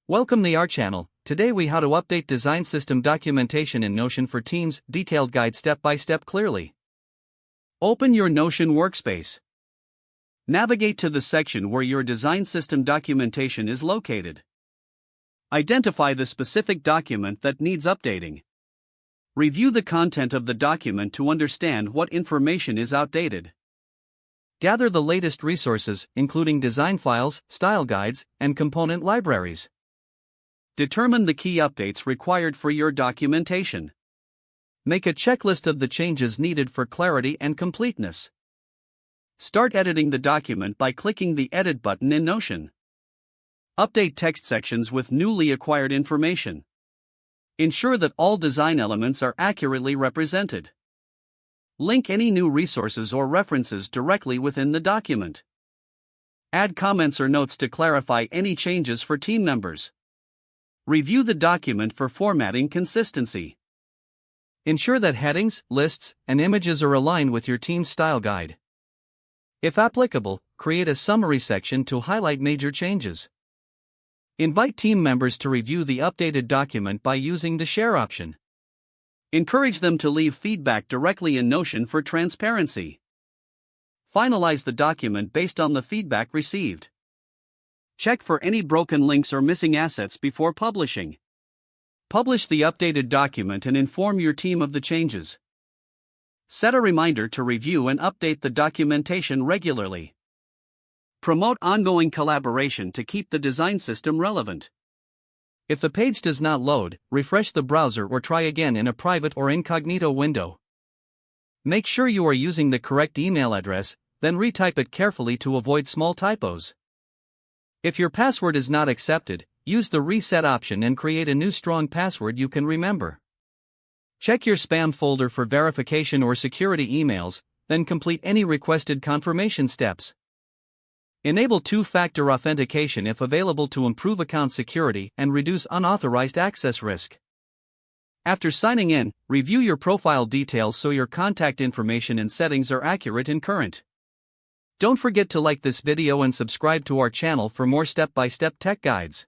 Welcome to our channel. Today we how to update design system documentation in Notion for Teams, detailed guide step by step clearly. Open your Notion workspace. Navigate to the section where your design system documentation is located. Identify the specific document that needs updating. Review the content of the document to understand what information is outdated. Gather the latest resources, including design files, style guides, and component libraries. Determine the key updates required for your documentation. Make a checklist of the changes needed for clarity and completeness. Start editing the document by clicking the Edit button in Notion. Update text sections with newly acquired information. Ensure that all design elements are accurately represented. Link any new resources or references directly within the document. Add comments or notes to clarify any changes for team members. Review the document for formatting consistency. Ensure that headings, lists, and images are aligned with your team's style guide. If applicable, create a summary section to highlight major changes. Invite team members to review the updated document by using the Share option. Encourage them to leave feedback directly in Notion for transparency. Finalize the document based on the feedback received. Check for any broken links or missing assets before publishing. Publish the updated document and inform your team of the changes. Set a reminder to review and update the documentation regularly. Promote ongoing collaboration to keep the design system relevant. If the page does not load, refresh the browser or try again in a private or incognito window. Make sure you are using the correct email address, then retype it carefully to avoid small typos. If your password is not accepted, use the Reset option and create a new strong password you can remember. Check your spam folder for verification or security emails, then complete any requested confirmation steps. Enable two-factor authentication if available to improve account security and reduce unauthorized access risk. After signing in, review your profile details so your contact information and settings are accurate and current. Don't forget to like this video and subscribe to our channel for more step-by-step tech guides.